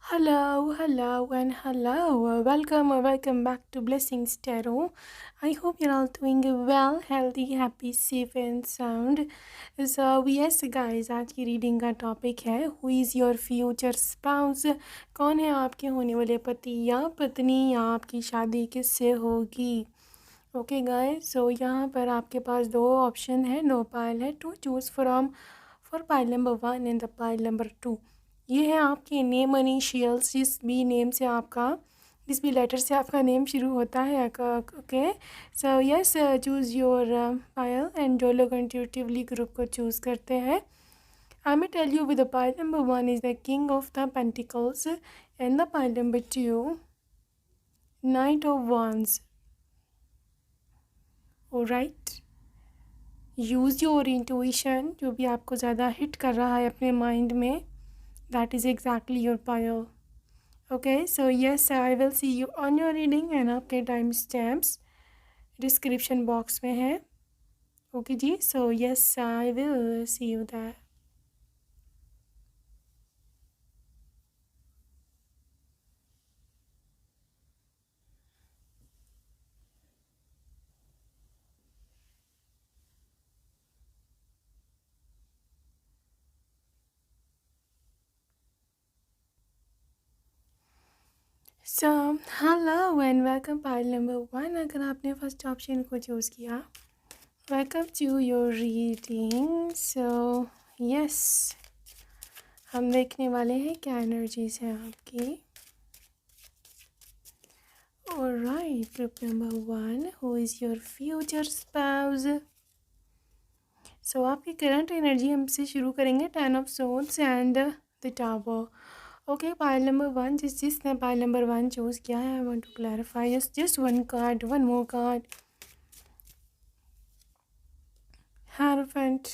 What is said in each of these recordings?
Hello, and hello. Welcome back to Blessings Tarot. I hope you're all doing well, healthy, happy, safe, and sound. Yes, guys, आज की reading का topic है who is your future spouse. कौन है आपके होने वाले पति या पत्नी या आपकी शादी किससे होगी। ओके गाइस, सो यहाँ पर आपके पास दो ऑप्शन है, दो पाइल है to choose from. For pile number 1 and the pile number 2, ये है आपके नेम इनिशियल्स, जिस भी नेम से आपका, जिस भी लेटर से आपका नेम शुरू होता है। Okay, so yes, choose your pile. And जो लोग इंट्यूटिवली ग्रुप को चूज़ करते हैं, I may tell you with the pile number 1 is the king of the pentacles and the pile number 2 knight of wands. Right, use your intuition, जो भी आपको ज़्यादा hit कर रहा है अपने माइंड में, that is exactly your pile. Okay, so yes, I will see you on your reading and आपके टाइम स्टैम्प्स डिस्क्रिप्शन बॉक्स में है। ओके जी, so yes, I will see you that. So hello and welcome pile number 1। अगर आपने first option को choose किया, welcome to your reading. So yes, हम देखने वाले हैं क्या एनर्जीज है आपकी। Alright, group number 1, who is your future spouse. So आपकी करंट एनर्जी हमसे शुरू करेंगे 10 of swords and the tower. Okay, pile number 1, जिसने पाइल नंबर 1 चूज़ किया है, I want to clarify just one card, one more card, hierophant.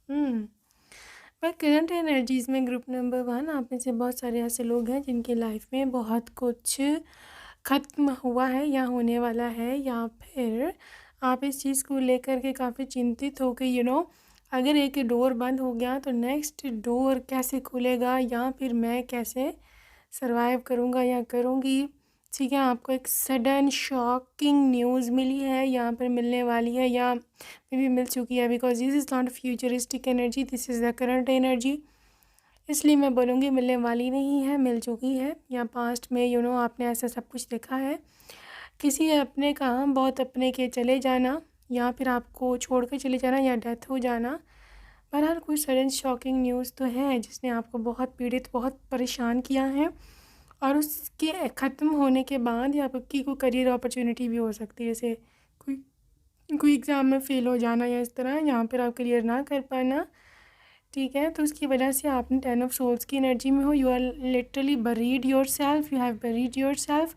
पर current energies में group number 1, आप में से बहुत सारे ऐसे लोग हैं जिनकी लाइफ में बहुत कुछ ख़त्म हुआ है या होने वाला है, या फिर आप इस चीज़ को लेकर के काफ़ी चिंतित हो कि अगर एक डोर बंद हो गया तो नेक्स्ट डोर कैसे खुलेगा, या फिर मैं कैसे सरवाइव करूँगा या करूँगी। ठीक है, आपको एक सडन शॉकिंग न्यूज़ मिली है, यहाँ पर मिलने वाली है, या मे बी मिल चुकी है, because this is not futuristic energy, this is the current energy. इसलिए मैं बोलूँगी मिलने वाली नहीं है, मिल चुकी है, या पास्ट में आपने ऐसा सब कुछ देखा है। किसी अपने का बहुत अपने के चले जाना, या फिर आपको छोड़ कर चले जाना, या डेथ हो जाना। बहरहाल कोई सडन शॉकिंग न्यूज़ तो है जिसने आपको बहुत पीड़ित, बहुत परेशान किया है, और उसके ख़त्म होने के बाद या आपकी कोई करियर अपॉर्चुनिटी भी हो सकती है, जैसे कोई एग्ज़ाम में फ़ेल हो जाना या इस तरह, यहाँ पर आप करियर ना कर पाना। ठीक है, तो उसकी वजह से आपने 10 ऑफ सोल्स की एनर्जी में हो, you are literally buried yourself, you have buried yourself,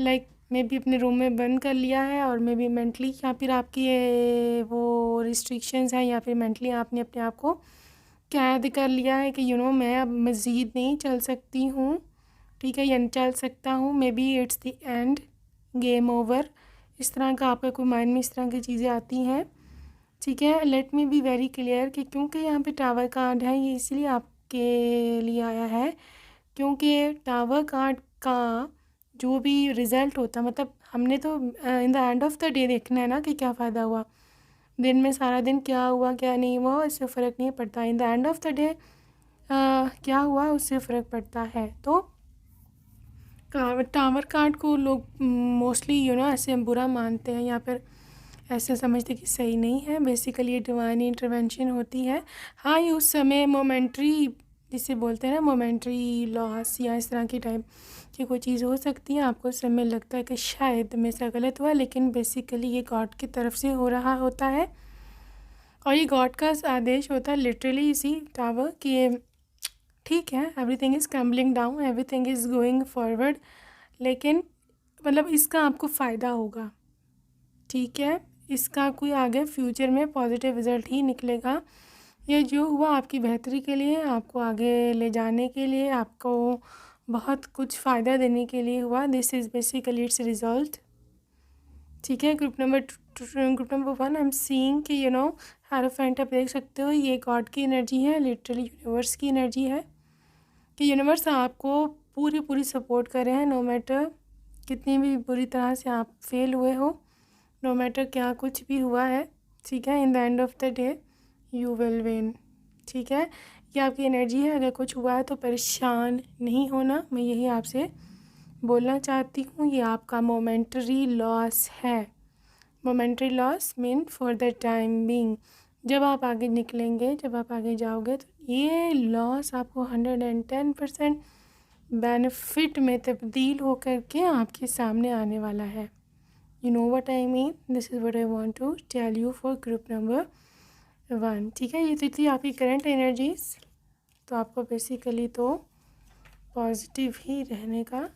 like maybe अपने रूम में बंद कर लिया है, और मे बी मेंटली, या फिर आपकी वो रिस्ट्रिक्शंस हैं, या फिर मेंटली आपने अपने आप को कैद कर लिया है कि मैं अब मज़ीद नहीं चल सकती हूँ। ठीक है, या चल सकता हूँ, may be it's the end, game over, इस तरह का आपका कोई माइंड में इस तरह की चीज़ें आती हैं। ठीक है, लेट मी बी वेरी क्लियर कि क्योंकि यहाँ पे टावर कार्ड है, ये इसलिए आपके लिए आया है क्योंकि टावर कार्ड का जो भी रिज़ल्ट होता, मतलब हमने तो in the end of the day देखना है ना कि क्या फ़ायदा हुआ, दिन में सारा दिन क्या हुआ क्या नहीं हुआ, इससे फ़र्क नहीं पड़ता। In the end of the day क्या हुआ उससे फ़र्क पड़ता है। तो टावर कार्ड को लोग मोस्टली ऐसे बुरा मानते हैं, या फिर ऐसे समझते कि सही नहीं है। बेसिकली ये डिवाइन इंटरवेंशन होती है। हाँ, ये उस समय मोमेंट्री, जिसे बोलते हैं ना मोमेंट्री लॉस, या इस तरह की टाइप की कोई चीज़ हो सकती है, आपको उस समय लगता है कि शायद मेरे से गलत हुआ, लेकिन बेसिकली ये गॉड की तरफ से हो रहा होता है, और ये गॉड का आदेश होता है लिटरली इसी टावर कि ठीक है, everything is crumbling down, everything is going forward, लेकिन मतलब इसका आपको फ़ायदा होगा। ठीक है, इसका कोई आगे फ्यूचर में पॉजिटिव रिज़ल्ट ही निकलेगा। ये जो हुआ आपकी बेहतरी के लिए, आपको आगे ले जाने के लिए, आपको बहुत कुछ फ़ायदा देने के लिए हुआ। This is basically it's result. ठीक है, group number 1, I am seeing कि हायरोफेंट आप देख सकते हो, ये गॉड की एनर्जी है, लिटरली यूनिवर्स की एनर्जी है। कि यूनिवर्स आपको पूरी पूरी सपोर्ट कर रहे हैं, नो मैटर कितनी भी बुरी तरह से आप फेल हुए हो, नो मैटर क्या कुछ भी हुआ है, ठीक है, in the end of the day you will win. ठीक है, ये आपकी एनर्जी है। अगर कुछ हुआ है तो परेशान नहीं होना, मैं यही आपसे बोलना चाहती हूँ। ये आपका मोमेंटरी लॉस है। Momentary loss mean for the time being. जब आप आगे निकलेंगे, जब आप आगे जाओगे, तो ये लॉस आपको 110% बेनिफिट में तब्दील होकर के आपके सामने आने वाला है। You know what I mean, this is what I want to tell you for group number 1। ठीक है, ये तो थी आपकी करंट एनर्जीज। तो आपको बेसिकली तो पॉजिटिव ही रहने का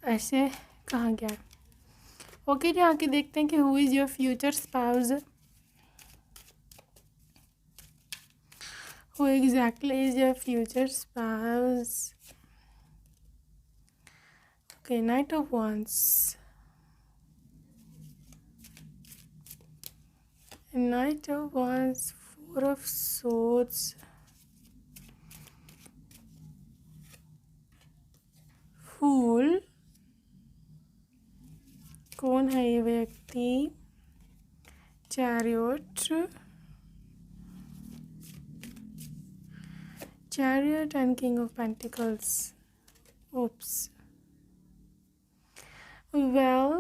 ऐसे कहा गया है। ओके जी, आके देखते हैं कि who is your future spouse. Who exactly is your future spouse. Okay, night of wands, Knight of Wands, Four of Swords, Fool। कौन है ये व्यक्ति? Chariot, Chariot and King of Pentacles। Oops। Well,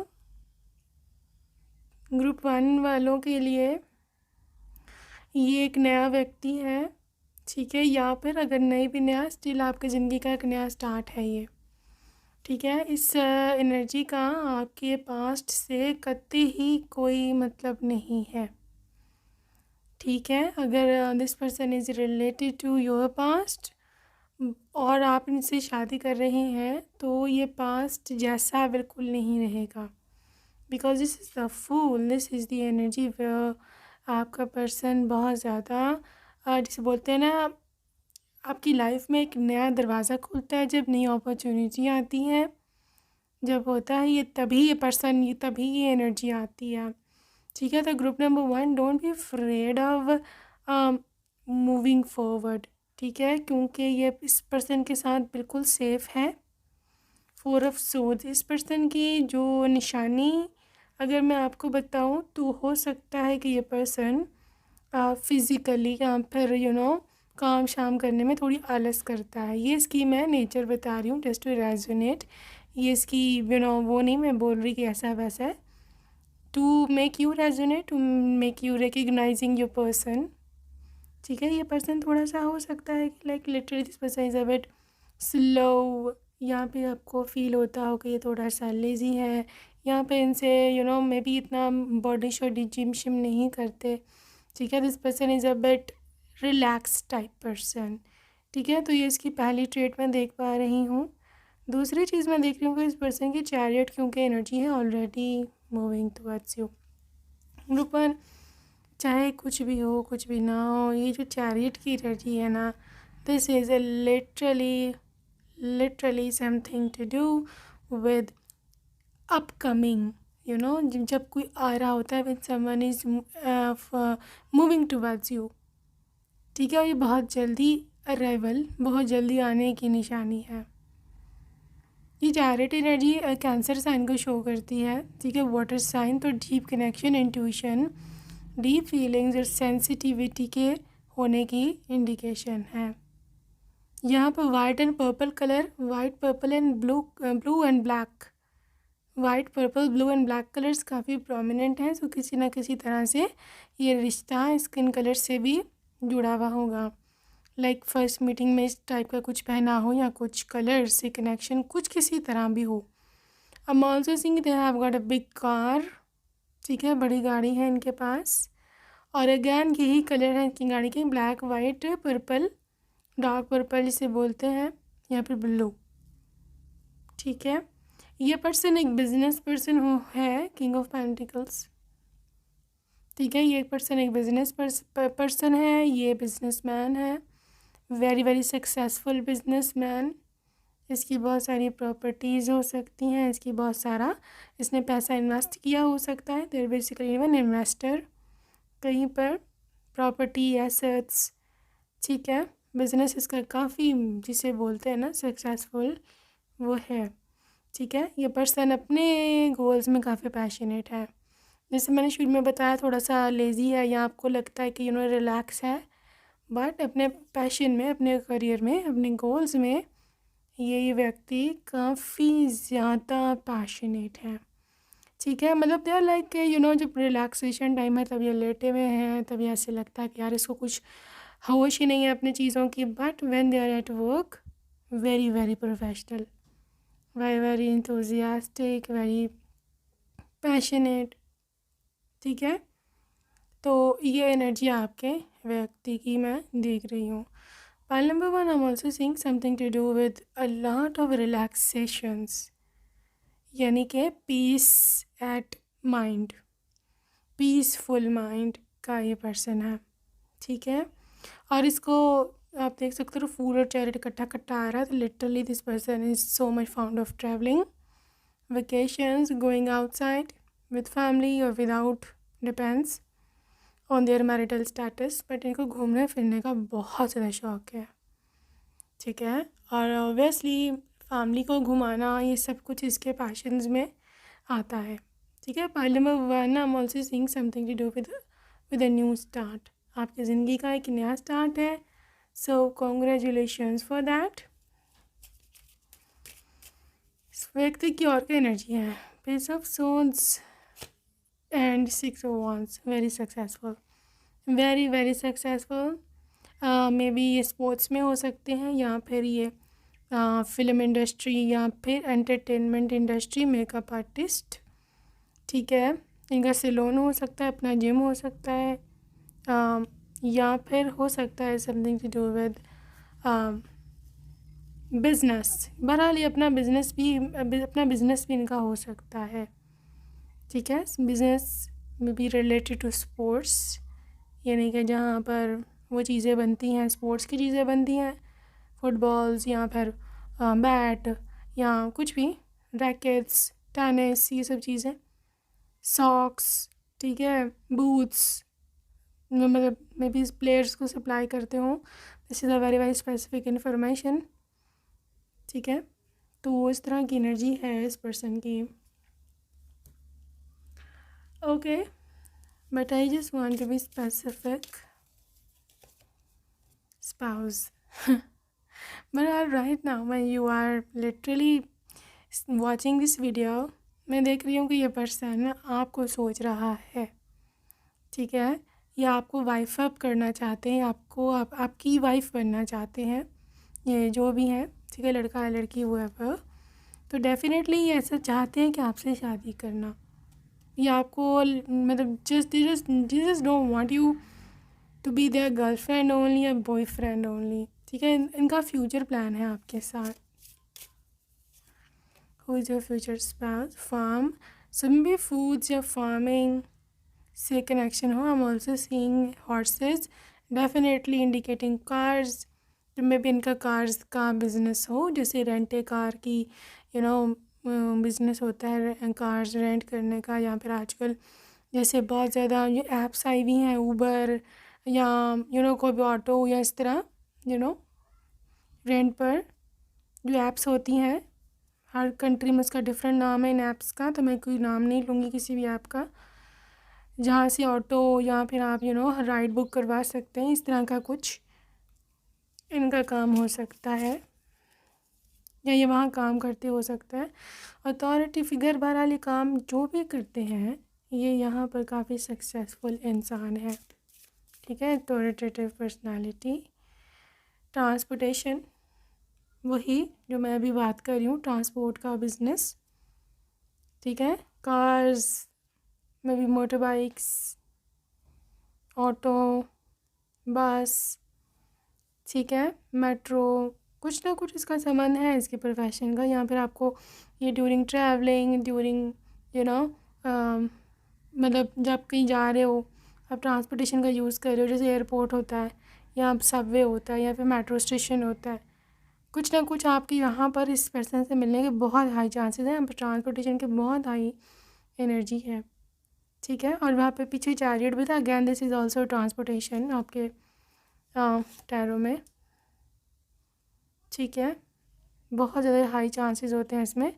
group 1 वालों के लिए ये एक नया व्यक्ति है, ठीक है, या फिर अगर नहीं भी नया, स्टिल आपकी ज़िंदगी का एक नया स्टार्ट है ये। ठीक है, इस एनर्जी का आपके पास्ट से कतई ही कोई मतलब नहीं है। ठीक है, अगर this person is related to your past और आप इनसे शादी कर रहे हैं, तो ये पास्ट जैसा बिल्कुल नहीं रहेगा। Because this is the fool, this is the energy where आपका पर्सन बहुत ज़्यादा जिसे बोलते हैं ना, आपकी लाइफ में एक नया दरवाज़ा खुलता है जब नई अपॉर्चुनिटी आती है, जब होता है ये, तभी ये पर्सन, ये तभी ये एनर्जी आती है। ठीक है, तो group number 1, don't be afraid of moving forward. ठीक है, क्योंकि ये इस पर्सन के साथ बिल्कुल सेफ़ है। 4 ऑफ सोर्ड्स, इस पर्सन की जो निशानी अगर मैं आपको बताऊं, तो हो सकता है कि ये पर्सन फिज़िकली या फिर काम शाम करने में थोड़ी आलस करता है। ये इसकी मैं नेचर बता रही हूँ, जस्ट टू रेजोनेट। ये इसकी वो नहीं मैं बोल रही कि ऐसा वैसा है। To make you resonate, to make you recognizing your person. ठीक है, ये पर्सन थोड़ा सा हो सकता है कि like literally this person is a bit slow. यहाँ पे आपको फील होता हो कि ये थोड़ा सा लेज़ी है। यहाँ पे इनसे मे बी इतना बॉडी शॉडी जिम शिम नहीं करते। ठीक है, this person is a bit relax type person. ठीक है, तो ये इसकी पहली ट्रेट मैं देख पा रही हूँ। दूसरी चीज़ मैं देख रही हूँ कि इस पर्सन की चैरियट क्योंकि एनर्जी है already moving towards you. Group 1, चाहे कुछ भी हो कुछ भी ना हो, ये जो चैरियट की एनर्जी है ना, this is a literally something to do with upcoming. जब कोई आ रहा होता है, when someone is moving towards you. ठीक है, और ये बहुत जल्दी अराइवल, बहुत जल्दी आने की निशानी है। ये चैरियट एनर्जी कैंसर साइन को शो करती है। ठीक है, वाटर साइन, तो deep connection, intuition, deep feelings और सेंसिटिविटी के होने की इंडिकेशन है। यहाँ पर white and purple colour, white purple and blue and black, white purple blue and black colours काफ़ी प्रोमिनेंट हैं। तो किसी ना किसी तरह से ये रिश्ता स्किन कलर से भी जुड़ा हुआ होगा। लाइक फर्स्ट मीटिंग में इस टाइप का कुछ पहना हो, या कुछ कलर से कनेक्शन कुछ किसी तरह भी हो। I'm also seeing they have got a big car। ठीक है, बड़ी गाड़ी है इनके पास, और अगैन यही कलर है इनकी गाड़ी के, black white purple, dark purple जिसे बोलते हैं, या फिर ब्लू। ठीक है, ये पर्सन एक बिजनेस पर्सन है, किंग ऑफ पेंटिकल्स। ठीक है, ये पर्सन एक बिजनेस पर्सन है, ये बिजनेसमैन है, वेरी वेरी सक्सेसफुल बिजनेसमैन। इसकी बहुत सारी प्रॉपर्टीज़ हो सकती हैं, इसकी बहुत सारा इसने पैसा इन्वेस्ट किया हो सकता है। देयर बेसिकली इवन इन्वेस्टर कहीं पर, प्रॉपर्टी एसेट्स। ठीक है, बिजनेस इसका काफ़ी जिसे बोलते हैं ना सक्सेसफुल वो है। ठीक है, ये पर्सन अपने गोल्स में काफ़ी पैशनेट है। जैसे मैंने शुरू में बताया थोड़ा सा लेज़ी है या आपको लगता है कि रिलैक्स है, बट अपने पैशन में, अपने करियर में, अपने गोल्स में ये व्यक्ति काफ़ी ज़्यादा पैशनेट है। ठीक है, मतलब दे आर लाइक जब रिलैक्सेशन टाइम है तब ये लेटे हुए हैं, तब ये ऐसे लगता है कि यार इसको कुछ होश ही नहीं है अपनी चीज़ों की। But when they are at work, very very professional, very very enthusiastic, very passionate. ठीक है, तो ये एनर्जी आपके व्यक्ति की मैं देख रही हूँ। Pile number 1, I am also seeing something to do with a lot of relaxations, यानी कि peace at mind, peaceful mind का ये पर्सन है। ठीक है, और इसको आप देख सकते हो फूल और चैरिट इकट्ठा इकट्ठा आ रहा है, तो literally this person is so much found of travelling, vacations, going outside with family और without, depends on their marital status, but इनको घूमने फिरने का बहुत ज़्यादा शौक है। ठीक है, और ऑब्वियसली फैमिली को घुमाना ये सब कुछ इसके पैशंस में आता है। ठीक है, pile number 1, I am also seeing something to do with a new start, आपकी ज़िंदगी का एक नया स्टार्ट है, सो कॉन्ग्रेचुलेशंस फॉर दैट। इस व्यक्ति की और क्या एनर्जी है, page of swords and 6 of wands, very successful, very very successful. May be ये स्पोर्ट्स में हो सकते हैं या फिर ये फिल्म इंडस्ट्री या फिर एंटरटेनमेंट इंडस्ट्री, मेकअप आर्टिस्ट। ठीक है, इनका सैलून हो सकता है, अपना जिम हो सकता है, या फिर हो सकता है something to do with business. बहरहाल ये अपना बिजनेस भी इनका हो सकता है। ठीक है, बिजनेस में भी रिलेटेड टू स्पोर्ट्स, यानी कि जहाँ पर वो चीज़ें बनती हैं, स्पोर्ट्स की चीज़ें बनती हैं, फुटबॉल्स या फिर बैट या कुछ भी, रैकेट्स, टेनिस, ये सब चीज़ें, सॉक्स। ठीक है, बूट्स, मतलब मे बी प्लेयर्स को सप्लाई करते हो, this is a very very specific information. ठीक है, तो इस तरह की एनर्जी है इस पर्सन की। Okay, but I just want to be specific, spouse. But right now when you are literally watching this video, मैं देख रही हूँ कि ये पर्सन आपको सोच रहा है। ठीक है, या आपको वाइफ अप करना चाहते हैं, आपकी वाइफ बनना चाहते हैं, ये जो भी है। ठीक है, लड़का है लड़की वो है पर, तो डेफिनेटली ये ऐसा चाहते हैं कि आपसे शादी करना, या आपको मतलब just don't want you to be their girlfriend only या बॉयफ्रेंड ओनली। ठीक है, इनका फ्यूचर प्लान है आपके साथ। Who is your future spouse? Farm, so maybe foods या फार्मिंग से कनेक्शन हो। I am also seeing horses, definitely indicating cars, तो मे बी इनका कार्स का बिजनेस हो, जैसे रेंट ए कार की बिजनेस होता है कार्स रेंट करने का, या फिर आजकल जैसे बहुत ज़्यादा ये ऐप्स आई हुई हैं, ऊबर या कोई भी ऑटो या इस तरह रेंट पर जो ऐप्स होती हैं, हर कंट्री में उसका डिफरेंट नाम है इन ऐप्स का, तो मैं कोई नाम नहीं लूँगी किसी भी ऐप का, जहाँ से ऑटो या फिर आप राइड बुक करवा सकते हैं, इस तरह का कुछ इनका काम हो सकता है, या ये वहाँ काम करते हो सकता है। अथॉरिटी फिगर, बहरहाल ये काम जो भी करते हैं ये यहाँ पर काफ़ी सक्सेसफुल इंसान है। ठीक है, अथॉरिटेटिव पर्सनालिटी। ट्रांसपोर्टेशन, वही जो मैं अभी बात कर रही हूँ, ट्रांसपोर्ट का बिजनेस। ठीक है, कार्स में भी, मोटर बाइक्स, ऑटो, बस। ठीक है, मेट्रो, कुछ ना कुछ इसका संबंध है इसके प्रोफेशन का, या फिर आपको ये ड्यूरिंग ट्रैवलिंग, ड्यूरिंग मतलब जब कहीं जा रहे हो आप ट्रांसपोर्टेशन का यूज़ कर रहे हो, जैसे एयरपोर्ट होता है या सबवे होता है या फिर मेट्रो स्टेशन होता है, कुछ ना कुछ आपके यहाँ पर इस पर्सन से मिलने के बहुत हाई चांसेस हैं। यहाँ पर ट्रांसपोर्टेशन के बहुत हाई एनर्जी है। ठीक है, और वहाँ पे पीछे चैरियट भी था, again this is also transportation आपके टैरो में। ठीक है। बहुत ज़्यादा हाई चांसेस होते हैं इसमें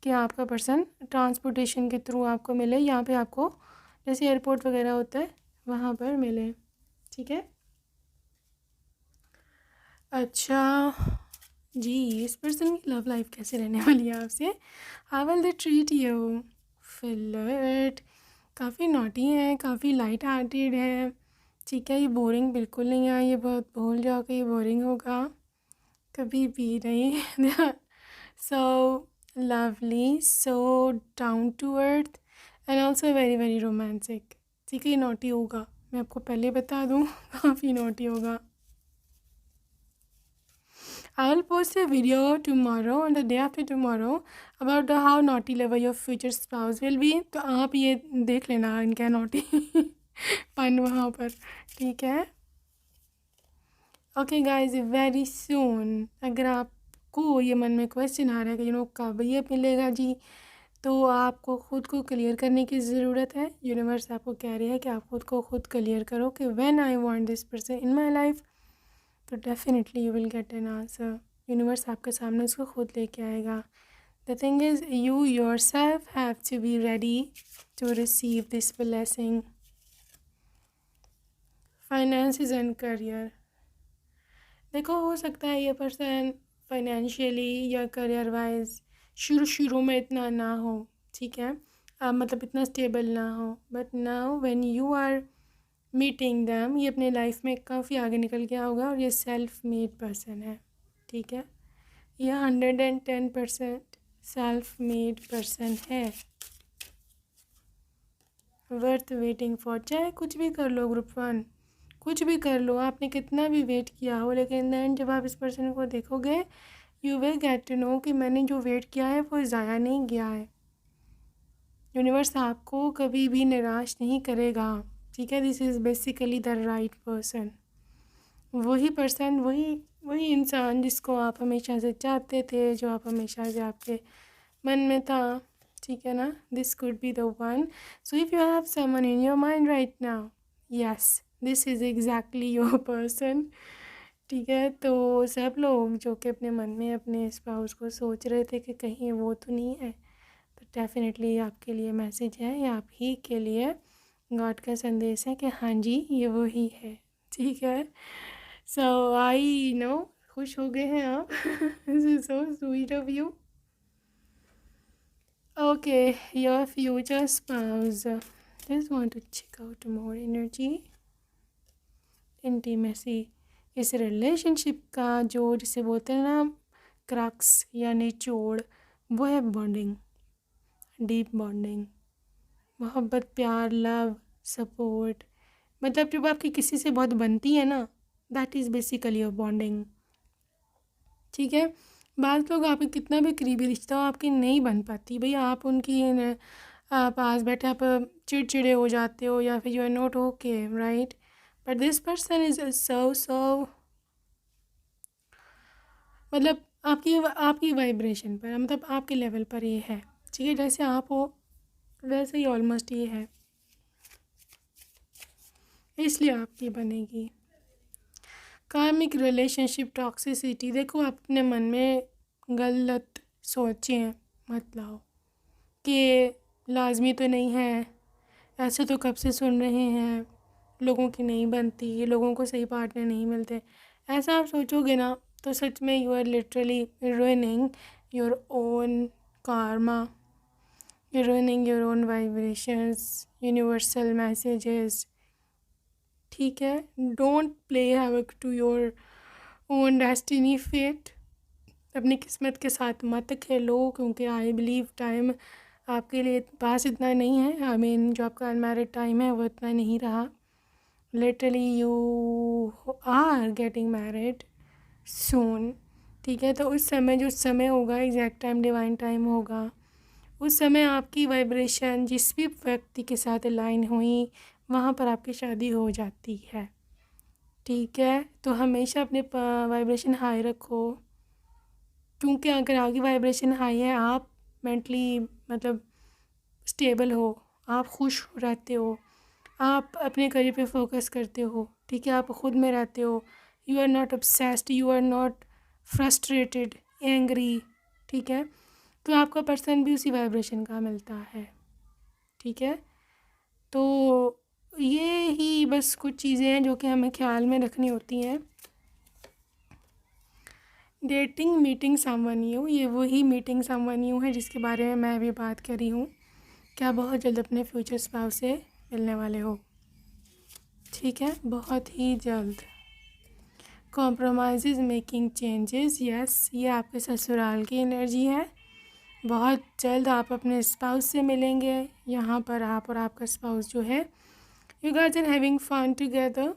कि आपका पर्सन ट्रांसपोर्टेशन के थ्रू आपको मिले, यहाँ पे आपको जैसे एयरपोर्ट वगैरह होता है वहाँ पर मिले। ठीक है। अच्छा जी, इस पर्सन की लव लाइफ कैसे रहने वाली है आपसे? How will they treat you? Flirt, काफ़ी नॉटी है, काफ़ी लाइट हार्टेड है। ठीक है, ये बोरिंग बिल्कुल नहीं है, ये बहुत भूल जाओ कि ये बोरिंग होगा, कभी भी नहीं। So lovely, so down to earth and also very very romantic. ठीक है, ये नॉटी होगा, मैं आपको पहले बता दूँ। काफ़ी नॉटी होगा। I will post a video tomorrow on the day after tomorrow about how naughty level your future spouse will be. तो आप ये देख लेना इनका naughty पन वहाँ पर। ठीक है। ओके गाइज, वेरी सून अगर आपको ये मन में क्वेश्चन आ रहा है कि कब ये मिलेगा जी, तो आपको ख़ुद को क्लियर करने की ज़रूरत है। यूनिवर्स आपको कह रही है कि आप ख़ुद को खुद क्लियर करो कि when I want this person in my life, तो definitely you will get an answer. Universe आपके सामने उसको खुद लेके आएगा। The thing is you yourself have to be ready to receive this blessing. Finances and career, देखो हो सकता है ये पर्सन फाइनेंशियली या करियर वाइज शुरू में इतना ना हो, ठीक है, मतलब इतना स्टेबल ना हो, but now when you are meeting them, ये अपने लाइफ में काफ़ी आगे निकल गया होगा और ये सेल्फ मेड पर्सन है। ठीक है, ये 110% सेल्फ मेड पर्सन है, वर्थ वेटिंग फॉर। चाहे कुछ भी कर लो ग्रुप 1, कुछ भी कर लो, आपने कितना भी वेट किया हो, लेकिन दैन जब आप इस पर्सन को देखोगे you will get to know कि मैंने जो वेट किया है वो ज़ाया नहीं गया है। यूनिवर्स आपको कभी भी निराश नहीं करेगा। ठीक है, this is basically the right person. वही पर्सन, वही इंसान जिसको आप हमेशा से चाहते थे, जो आप हमेशा से आपके मन में था। ठीक है ना, this could be the one. So if you have someone in your mind right now, yes this is exactly your person. ठीक है, तो सब लोग जो कि अपने मन में अपने स्पाउस को सोच रहे थे कि कहीं वो तो नहीं है, तो डेफिनेटली आपके लिए मैसेज है, या आप ही के लिए गॉड का संदेश है कि हाँ जी ये वो ही है। ठीक है, सो आई नो खुश हो गए हैं आप। This is so sweet of you. Okay, your future spouse, just want to check out more energy, intimacy. इस रिलेशनशिप का जो जिसे बोलते हैं ना क्रक्स या निचोड़, वो है बॉन्डिंग, डीप बॉन्डिंग, मोहब्बत, प्यार, लव, सपोर्ट। मतलब जब आपकी किसी से बहुत बनती है ना, that is basically your bonding. ठीक है, बाज़ लोग आपके कितना भी करीबी रिश्ता हो आपकी नहीं बन पाती, भैया आप उनकी पास बैठे आप चिड़चिड़े हो जाते हो या फिर you are not okay, right, but this person is so मतलब आपकी वाइब्रेशन पर, मतलब आपके लेवल पर ये है। ठीक है, जैसे आप हो वैसे ही ऑलमोस्ट ये है, इसलिए आपकी बनेगी। कार्मिक रिलेशनशिप टॉक्सिसिटी, देखो आप अपने मन में गलत सोचें मत लाओ कि लाजमी तो नहीं है, ऐसे तो कब से सुन रहे हैं लोगों की नहीं बनती, लोगों को सही पार्टनर नहीं मिलते। ऐसा आप सोचोगे ना तो सच में you are literally ruining your own karma, you're ruining your own vibrations, universal messages। ठीक है, don't play havoc to your own destiny fate, अपनी किस्मत के साथ मत खेलो, क्योंकि आई बिलीव टाइम आपके लिए पास इतना नहीं है। आई मीन जो आपका अनमैरिड टाइम है वो इतना नहीं रहा। Literally you are getting married soon. ठीक है, तो उस समय जो समय होगा एग्जैक्ट टाइम डिवाइन टाइम होगा, उस समय आपकी वाइब्रेशन जिस भी व्यक्ति के साथ अलाइन हुई वहाँ पर आपकी शादी हो जाती है। ठीक है, तो हमेशा अपने वाइब्रेशन हाई रखो, क्योंकि अगर आपकी वाइब्रेशन हाई है, आप मेंटली मतलब स्टेबल हो, आप खुश रहते हो, आप अपने करियर पे फोकस करते हो। ठीक है, आप ख़ुद में रहते हो, you are not obsessed, you are not frustrated, angry, ठीक है, तो आपका पर्सन भी उसी वाइब्रेशन का मिलता है, ठीक है। तो ये ही बस कुछ चीज़ें हैं जो कि हमें ख्याल में रखनी होती हैं। डेटिंग मीटिंग समवन न्यू, ये वही मीटिंग समवन न्यू है जिसके बारे में मैं अभी बात कर रही हूँ। क्या बहुत जल्द अपने फ्यूचर स्पाउस से मिलने वाले हो, ठीक है, बहुत ही जल्द। कॉम्प्रोमाइज़ मेकिंग चेंजेस, यस, ये आपके ससुराल की एनर्जी है। बहुत जल्द आप अपने स्पाउस से मिलेंगे। यहाँ पर आप और आपका स्पाउस जो है, you guys are having fun together,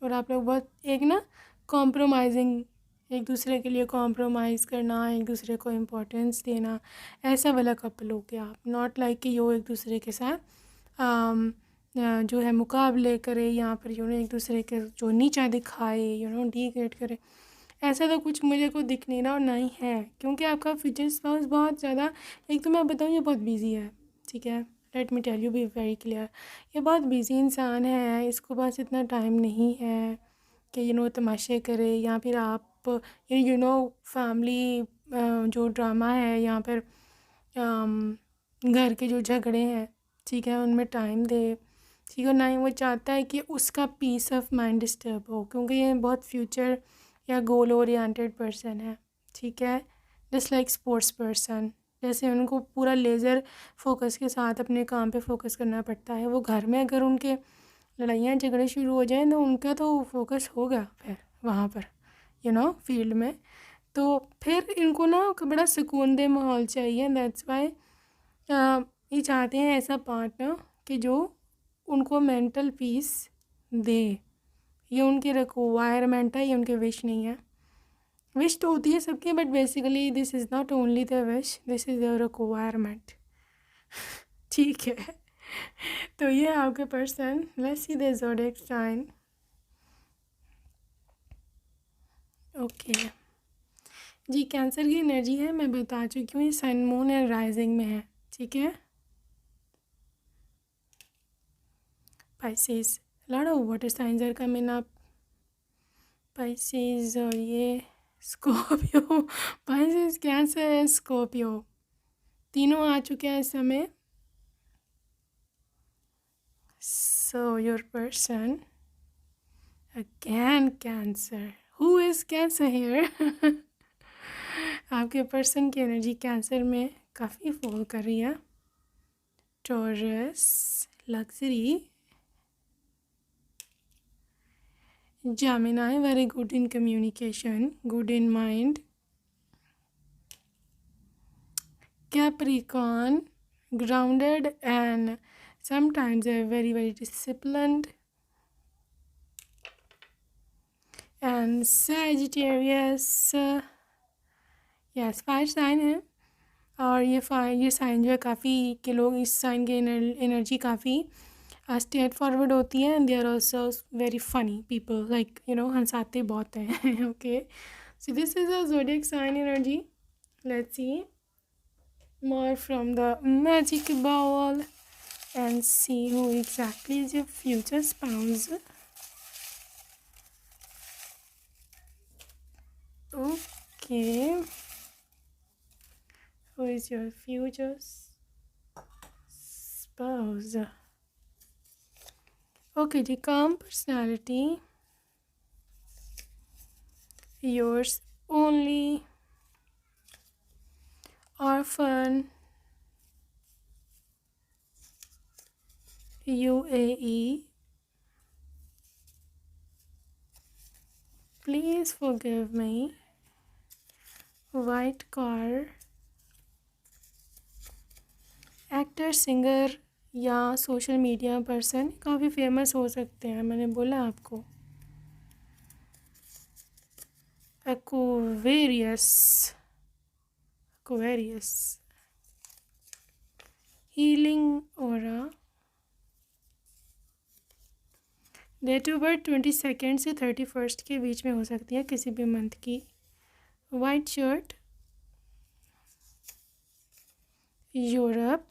और आप लोग बहुत एक ना कॉम्प्रोमाइजिंग, एक दूसरे के लिए कॉम्प्रोमाइज़ करना, एक दूसरे को इम्पोर्टेंस देना, ऐसा वाला कपल हो गया आप। नॉट लाइक कि यो एक दूसरे के साथ जो है मुकाबले करे, यहाँ पर एक दूसरे के जो नीचा दिखाए, डिग्रेड करे, ऐसा तो कुछ मुझे को दिख नहीं रहा और नहीं है। क्योंकि आपका फ्यूचर स्पाउस बहुत ज़्यादा, एक तो मैं बताऊँ, ये बहुत बिजी है, ठीक है, let me tell you be very clear, ये बहुत बिजी इंसान है, इसको बस इतना टाइम नहीं है कि तमाशे करे, या फिर आप फैमिली जो ड्रामा है यहाँ पर, घर के जो झगड़े हैं, ठीक है, उनमें टाइम दे, ठीक है। ना ही वो चाहता है कि उसका पीस ऑफ माइंड डिस्टर्ब हो, क्योंकि ये बहुत फ्यूचर या गोल ओरिएंटेड पर्सन है, ठीक है। जस्ट लाइक स्पोर्ट्स पर्सन, जैसे उनको पूरा लेज़र फोकस के साथ अपने काम पे फोकस करना पड़ता है, वो घर में अगर उनके लड़ाइयाँ झगड़े शुरू हो जाएं तो उनका तो फोकस होगा फिर वहाँ पर फील्ड में। तो फिर इनको ना बड़ा सुकून दे माहौल चाहिए। दैट्स वाई ये चाहते हैं ऐसा पार्टनर कि जो उनको मेंटल पीस दे। ये उनकी रिक्वायरमेंट है, ये उनके विश नहीं है। विश तो होती है सबकी, but basically this is not only the wish, this is the requirement, ठीक है। तो ये आपके person, let's see the zodiac sign. Okay जी, कैंसर की एनर्जी है, मैं बता चुकी हूँ, ये सन मून एंड राइजिंग में है, ठीक है। Pisces, a lot of water signs are coming up. Pisces और ये Scorpio, Pisces, cancer and Scorpio तीनों आ चुके हैं इस समय। So your person again Cancer. Who is Cancer here? आपके पर्सन की एनर्जी कैंसर में काफ़ी फॉल कर रही है। Taurus, luxury, Gemini, very good in communication, good in mind. Capricorn, grounded and sometimes very very disciplined. And Sagittarius, yes fire sign है, और ये साइन जो है काफ़ी के लोग इस साइन की एनर्जी काफ़ी स्ट्रेट फॉरवर्ड होती है, and they are also very funny people, like हंसाते बहुत हैं। Okay, so this is a zodiac sign energy. Let's see more from the magic ball and see who exactly is your future spouse. Okay, who is your future spouse? Okay, the calm personality, yours only, orphan, UAE. Please forgive me. White car, actor, singer या social media person, काफ़ी famous हो सकते हैं, मैंने बोला आपको। Aquarius, healing aura, date of birth 22 से 31 के बीच में हो सकती है, किसी भी मंथ की। White shirt, Europe,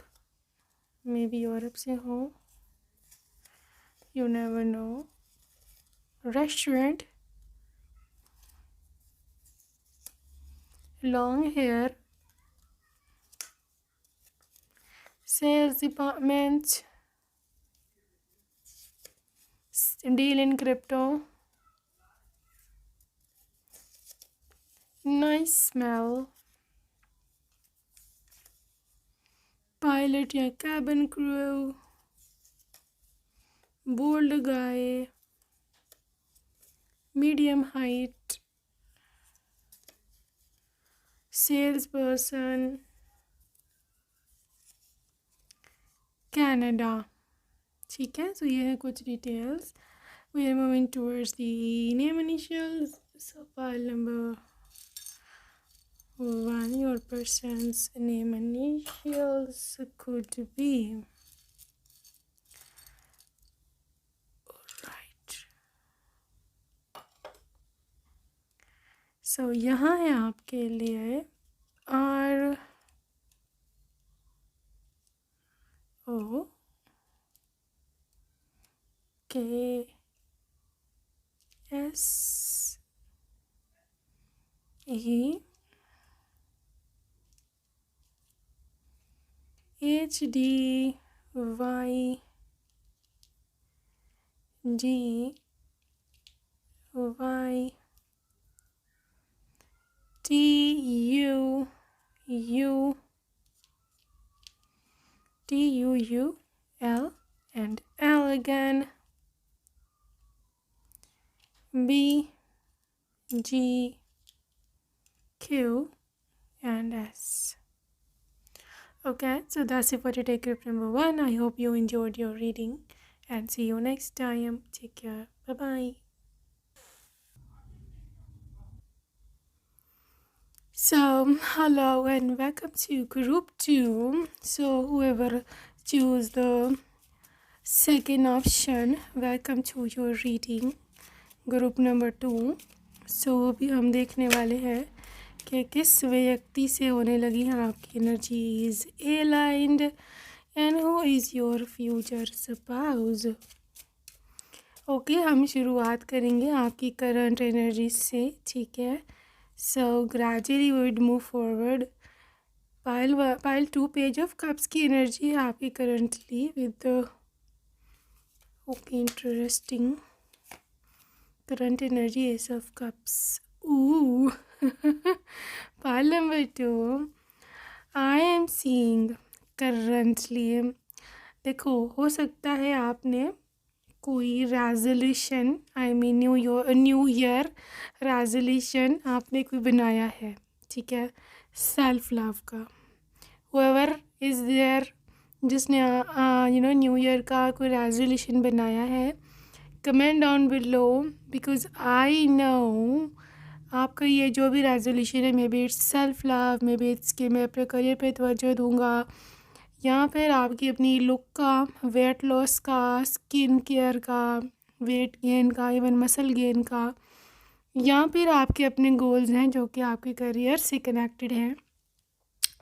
may be Europe से हो, you never know. Restaurant, long hair, sales department, deal in crypto, nice smell, pilot या cabin crew, bold guy, medium height, salesperson, Canada. ठीक है, so ये है कुछ details. We are moving towards the name initials. So file number 1, your person's name initials could be. Alright. So यहाँ है आपके लिए R O K S E H D Y G Y T U U T U U L and L again, B G Q and S. Okay, so that's it for today, group number 1. I hope you enjoyed your reading and see you next time. Take care. Bye-bye. So, hello and welcome to group 2. So, whoever choose the second option, welcome to your reading, group number 2. So, अभी हम देखने वाले हैं कि किस व्यक्ति से होने लगी है आपकी energies aligned and who is your future spouse. Okay, हम शुरुआत करेंगे आपकी करंट एनर्जीज से. ठीक है, so gradually we would move forward. Pile 2 page of cups की एनर्जी है आपकी currently with okay interesting current energy ace of cups. Pile number 2, I am seeing currently. देखो, हो सकता है आपने कोई resolution, I mean new year resolution आपने कोई बनाया है. ठीक है, सेल्फ लव का. whoever इज़ देयर जिसने न्यू ईयर का कोई रेजोल्यूशन बनाया है, comment down below because I know आपका ये जो भी रेजोल्यूशन है, may be it's self love, may be it's कि मैं अपने करियर पे तवज्जो दूंगा, या फिर आपकी अपनी लुक का, वेट लॉस का, स्किन केयर का, वेट गेन का, इवन मसल गेन का, या फिर आपके अपने गोल्स हैं जो कि आपके करियर से कनेक्टेड हैं,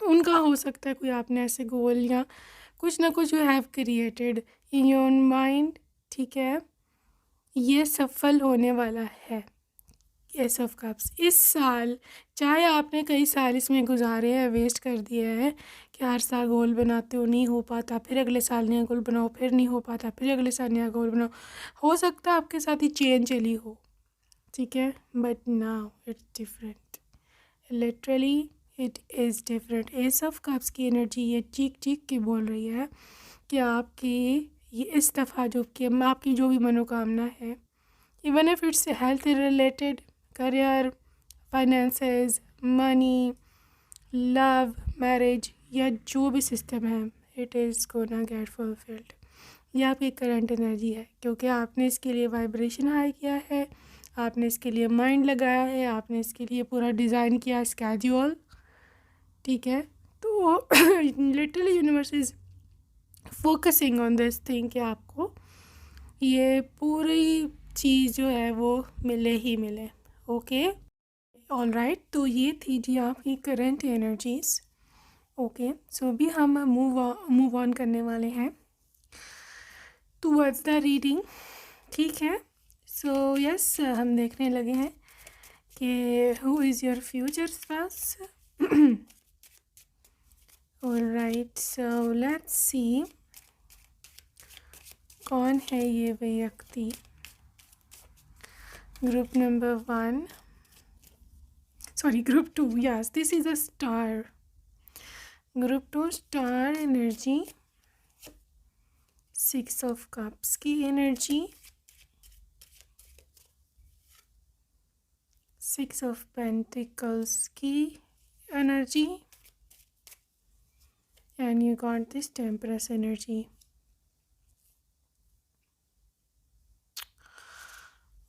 उनका हो सकता है कोई आपने ऐसे गोल या कुछ ना कुछ you have created in your mind. ठीक है, ये सफल होने वाला है. एस ऑफ कप्स इस साल, चाहे आपने कई साल इसमें गुजारे हैं, वेस्ट कर दिया है कि हर साल गोल बनाते हो, नहीं हो पाता, फिर अगले साल नया गोल बनाओ, फिर नहीं हो पाता, फिर अगले साल नया गोल बनाओ. हो सकता है आपके साथ ही चेंज चली हो. ठीक है, but now it's different, literally it is different. S of cups की एनर्जी ये चीख चीख के बोल रही है कि आपकी ये इस दफ़ा जो कि आपकी जो भी मनोकामना है, even if it's health related, career, finances, money, love, marriage या जो भी सिस्टम है, it is gonna get fulfilled. ये आपकी करंट एनर्जी है क्योंकि आपने इसके लिए वाइब्रेशन हाई किया है, आपने इसके लिए माइंड लगाया है, आपने इसके लिए पूरा डिज़ाइन किया स्केड्यूल. ठीक है, तो literally universe is focusing on this thing कि आपको ये पूरी चीज़ जो है वो मिले ही मिले. ओके, ऑलराइट, तो ये थी जी आपकी करंट एनर्जीज़. ओके, सो अभी हम मूव ऑन करने वाले हैं टुवर्ड्स द रीडिंग. ठीक है, सो यस, हम देखने लगे हैं कि who is your future spouse? Alright, so let's see कौन है ये व्यक्ति. Group number 1, sorry, group 2, yes, this is a star. Group 2 star energy, 6 of cups की energy, 6 of pentacles की energy, and you got this temperance energy.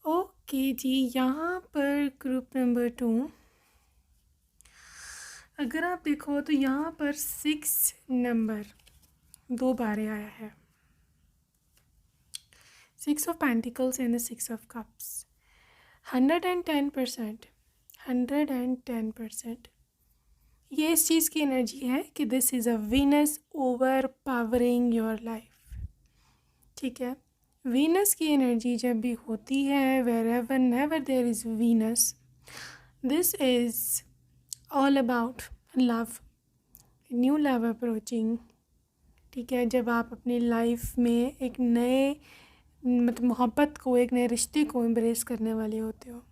Okay जी, यहाँ पर group number 2 अगर आप देखो तो यहाँ पर 6 नंबर 2 बार आया है. 6 of Pentacles and the 6 of Cups. 110%, 110% ये इस चीज़ की एनर्जी है कि this is a Venus overpowering your life. ठीक है, वीनस की एनर्जी जब भी होती है, wherever never there is Venus, this is all about love, new love approaching. ठीक है, जब आप अपनी लाइफ में एक नए मतलब मोहब्बत को, एक नए रिश्ते को एम्ब्रेस करने वाले होते हो.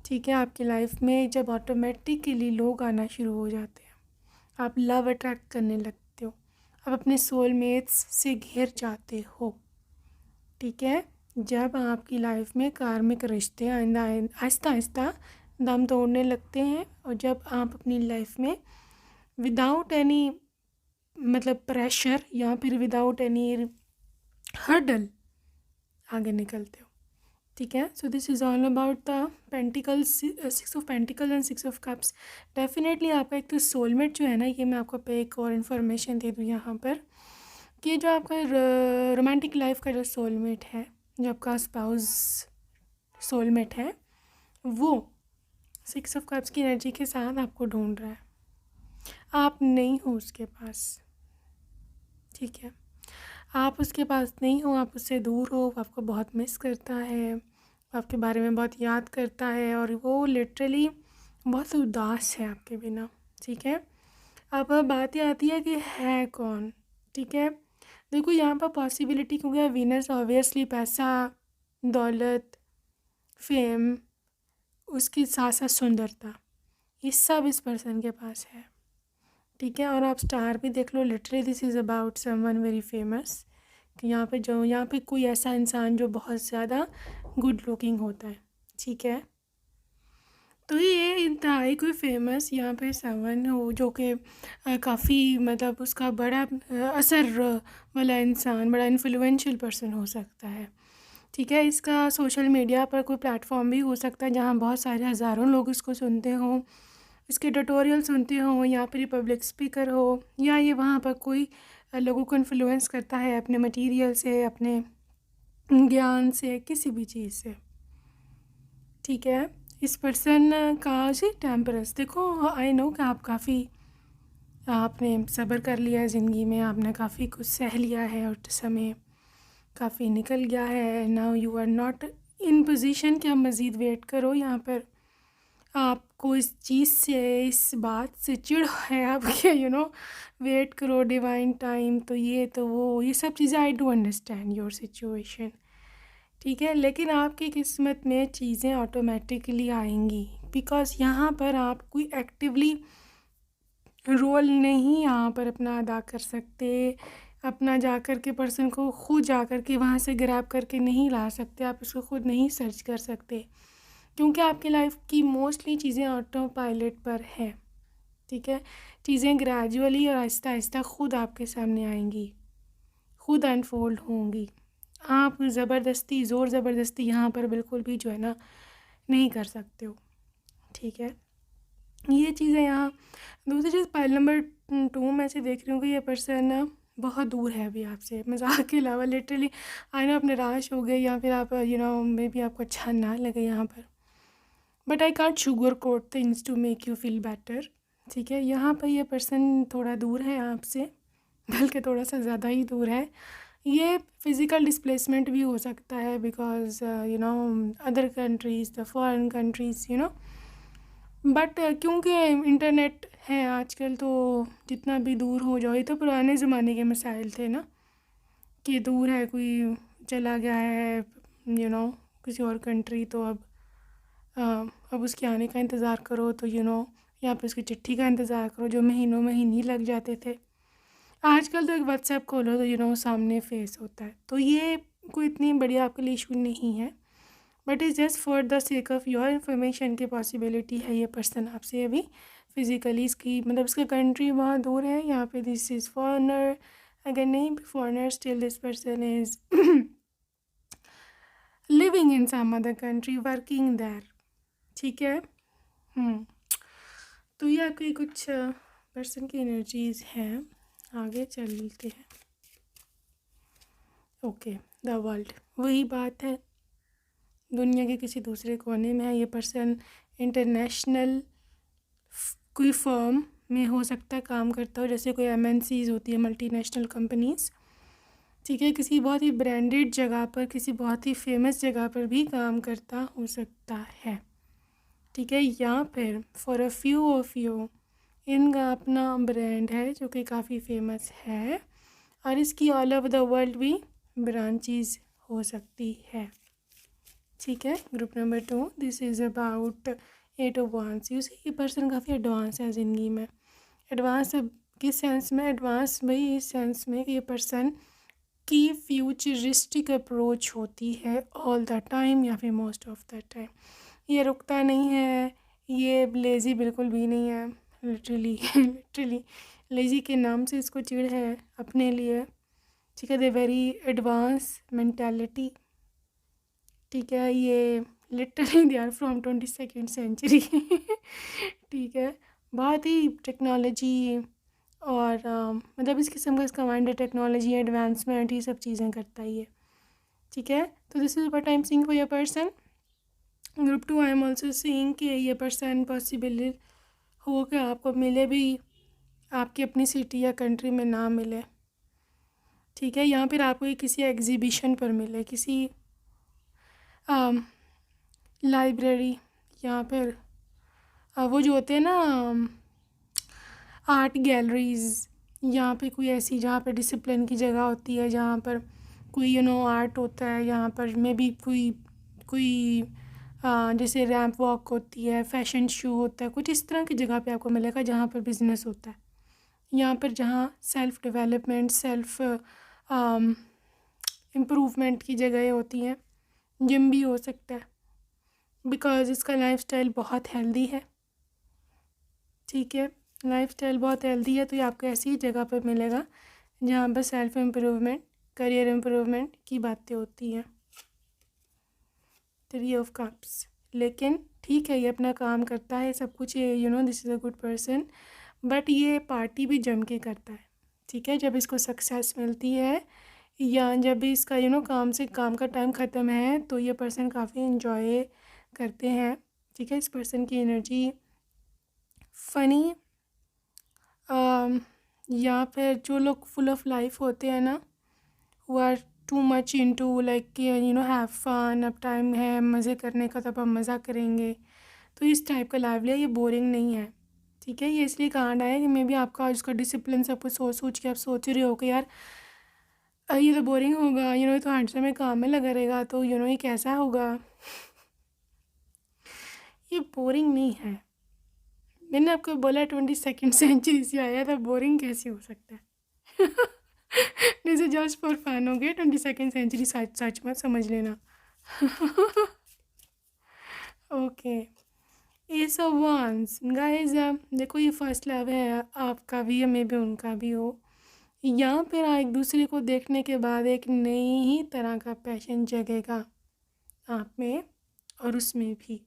ठीक है, आपकी लाइफ में जब ऑटोमेटिकली लोग आना शुरू हो जाते हैं, आप लव अट्रैक्ट करने लगते हो, आप अपने सोलमेट्स से घिर जाते हो. ठीक है, जब आपकी लाइफ में कार्मिक रिश्ते आहिस्ता आहिस्ता दम तोड़ने लगते हैं, और जब आप अपनी लाइफ में विदाउट एनी मतलब प्रेशर या फिर विदाउट एनी हर्डल आगे निकलते हो. ठीक है, सो this is all about the pentacles, 6 of pentacle and 6 of cups. Definitely आपका एक तो सोलमेट जो है ना, ये मैं आपको पे एक और इन्फॉर्मेशन दे दूँ यहाँ पर कि जो आपका रोमांटिक लाइफ का जो सोलमेट है, जो आपका स्पाउस सोलमेट है, वो 6 ऑफ कप्स की एनर्जी के साथ आपको ढूंढ रहा है. आप नहीं हो उसके पास. ठीक है, आप उसके पास नहीं हो, आप उससे दूर हो, वो आपको बहुत मिस करता है, आपके बारे में बहुत याद करता है, और वो लिटरली बहुत उदास है आपके बिना. ठीक है, अब बात ये आती है कि है कौन. ठीक है, देखो यहाँ पर पॉसिबिलिटी, क्योंकि वीनस ऑब्वियसली पैसा, दौलत, फेम, उसकी साथ साथ सुंदरता, ये सब इस पर्सन के पास है. ठीक है, और आप स्टार भी देख लो, literally this is about someone very famous. कि यहाँ पे कोई ऐसा इंसान जो बहुत ज़्यादा गुड लुकिंग होता है. ठीक है, तो ये इंतहाई कोई फेमस यहाँ पे समवन हो जो कि काफ़ी मतलब उसका बड़ा असर वाला इंसान, बड़ा इन्फ्लुएंशियल पर्सन हो सकता है. ठीक है, इसका सोशल मीडिया पर कोई प्लेटफॉर्म भी हो सकता है जहाँ बहुत सारे हज़ारों लोग इसको सुनते हों, इसके ट्यूटोरियल सुनते हों, या फिर पब्लिक स्पीकर हो, या ये वहाँ पर कोई लोगों को इन्फ्लुएंस करता है अपने मटेरियल से, अपने ज्ञान से, किसी भी चीज़ से. ठीक है, इस पर्सन का जी टेम्परस देखो, आई नो कि आप काफ़ी आपने सब्र कर लिया है ज़िंदगी में, आपने काफ़ी कुछ सह लिया है और समय काफ़ी निकल गया है. Now you are not in position कि आप मज़ीद वेट करो. यहाँ पर आपको इस चीज़ से, इस बात से चिढ़ है आपके, वेट करो डिवाइन टाइम, तो ये तो वो, ये सब चीज़ें I do understand your situation. ठीक है, लेकिन आपकी किस्मत में चीज़ें ऑटोमेटिकली आएंगी, बिकॉज़ यहाँ पर आप कोई एक्टिवली रोल नहीं यहाँ पर अपना अदा कर सकते. अपना जा कर के पर्सन को खुद जा कर के वहाँ से ग्रैब करके नहीं ला सकते, आप उसको खुद नहीं सर्च कर सकते, क्योंकि आपकी लाइफ की मोस्टली चीज़ें ऑटो पायलट पर है. ठीक है, चीज़ें ग्रेजुअली और आहिस्ता आहिस्ता खुद आपके सामने आएंगी, खुद अनफोल्ड होंगी. आप ज़बरदस्ती, ज़ोर ज़बरदस्ती यहाँ पर बिल्कुल भी जो है ना नहीं कर सकते हो. ठीक है, ये चीज़ें यहाँ. दूसरी चीज़, पाइल नंबर 2 में से देख रही हूँ कि ये पर्सन ना बहुत दूर है अभी आपसे, मजाक के अलावा. लिटरली आई नो आप निराश हो गए, या फिर आप मे बी आपको अच्छा ना लगे यहाँ पर, but I can't sugar coat things to make you feel better. ठीक है, यहाँ पर ये पर्सन थोड़ा दूर है आपसे, बल्कि थोड़ा सा ज़्यादा ही दूर है. ये फिज़िकल डिस्प्लेसमेंट भी हो सकता है, because other countries, the foreign countries, but क्योंकि इंटरनेट है आजकल, तो जितना भी दूर हो जाओ, ये तो पुराने ज़माने के मसाइल थे ना, कि दूर है कोई, चला गया है किसी और कंट्री, तो अब उसके आने का इंतज़ार करो, तो या फिर उसकी चिट्ठी का इंतज़ार करो, जो महीनों महीने लग जाते थे। आजकल तो एक व्हाट्सएप खोलो तो सामने फेस होता है, तो ये कोई इतनी बड़ी आपके लिए इशू नहीं है। But is just for the sake of your information की पॉसिबिलिटी है ये पर्सन आपसे अभी फिज़िकली, इसकी मतलब इसका कंट्री बहुत दूर है, यहाँ पे दिस इज़ फॉरनर। अगर नहीं भी foreigner, still this person is living in some other country, working there. ठीक है। तो ये आपकी कुछ पर्सन की एनर्जीज़ हैं। आगे चलते हैं। ओके, द वर्ल्ड, वही बात है, दुनिया के किसी दूसरे कोने में है ये पर्सन। इंटरनेशनल कोई फर्म में हो सकता है काम करता हो, जैसे कोई एमएनसीज होती है, मल्टीनेशनल कंपनीज़। ठीक है, किसी बहुत ही ब्रांडेड जगह पर, किसी बहुत ही फेमस जगह पर भी काम करता हो सकता है। ठीक है, या फिर for a few of you इनका अपना ब्रांड है जो कि काफ़ी फेमस है, और इसकी ऑल ओवर द वर्ल्ड भी ब्रांचेस हो सकती है। ठीक है, group number 2, this is about 8 of wands. You see, ये पर्सन काफ़ी एडवांस है ज़िंदगी में। एडवांस किस सेंस में? एडवांस भाई इस सेंस में कि ये पर्सन की फ्यूचरिस्टिक अप्रोच होती है ऑल द टाइम, या फिर मोस्ट ऑफ द टाइम। ये रुकता नहीं है, ये लेज़ी बिल्कुल भी नहीं है, लिटरली लेज़ी के नाम से इसको चिढ़ है अपने लिए। ठीक है, दे वेरी एडवांस मेंटालिटी। ठीक है, ये literally they are from 22nd century. ठीक है, बहुत ही टेक्नोलॉजी और मतलब इस किस्म का इसका माइंड है, टेक्नोलॉजी एडवांसमेंट, ये सब चीज़ें करता ही है। ठीक है, तो this is what I am seeing for your person. Group 2, I am also seeing कि ये पर्सन पॉसिबल हो कि आपको मिले भी, आपकी अपनी सिटी या कंट्री में ना मिले। ठीक है, यहाँ पर आपको ये किसी एग्जीबिशन पर मिले, किसी लाइब्रेरी, या फिर वो जो होते हैं ना आर्ट गैलरीज़, यहाँ पे कोई ऐसी जहाँ पे डिसिप्लिन की जगह होती है, जहाँ पर कोई आर्ट होता है, यहाँ पर मे बी कोई कोई जैसे रैंप वॉक होती है, फैशन शो होता है, कुछ इस तरह की जगह पे आपको मिलेगा जहाँ पर बिज़नेस होता है, यहाँ पर जहाँ सेल्फ़ डेवलपमेंट, सेल्फ़ इम्प्रूवमेंट की जगह होती हैं। जिम भी हो सकता है, बिकॉज़ इसका लाइफस्टाइल बहुत हेल्दी है। ठीक है, लाइफस्टाइल बहुत हेल्दी है, तो ये आपको ऐसी ही जगह पर मिलेगा जहाँ पर सेल्फ इम्प्रूवमेंट, करियर इम्प्रूवमेंट की बातें होती हैं। 3 ऑफ कप्स, लेकिन ठीक है, ये अपना काम करता है, सब कुछ ये this is a good person, but ये पार्टी भी जम के करता है। ठीक है, जब इसको सक्सेस मिलती है या जब भी इसका काम का टाइम ख़त्म है, तो ये पर्सन काफ़ी इन्जॉय करते हैं। ठीक है, इस पर्सन की एनर्जी फ़नी, या फिर जो लोग फुल ऑफ लाइफ होते हैं ना, वो are too much into like have fun, अब टाइम है मज़े करने का, तब हम मज़ा करेंगे, तो इस टाइप का लाइफ है, ये बोरिंग नहीं है। ठीक है, ये इसलिए कहा है कि मे बी आपका उसका डिसिप्लिन सब कुछ सोच सोच के आप सोच रहे हो कि यार ये तो बोरिंग होगा, ये तो हर समय काम में लगा रहेगा, तो ये कैसा होगा। ये बोरिंग नहीं है, मैंने आपको बोला 22nd सेंचुरी से आया था, बोरिंग कैसे हो सकता है। This is just for fun, हो गया 22nd सेंचुरी, सच सच मत समझ लेना। Okay, ace of wands guys, देखो ये फर्स्ट लव है, आपका भी है, मे बी उनका भी हो, या फिर एक दूसरे को देखने के बाद एक नई ही तरह का पैशन जगेगा आप में और उसमें भी।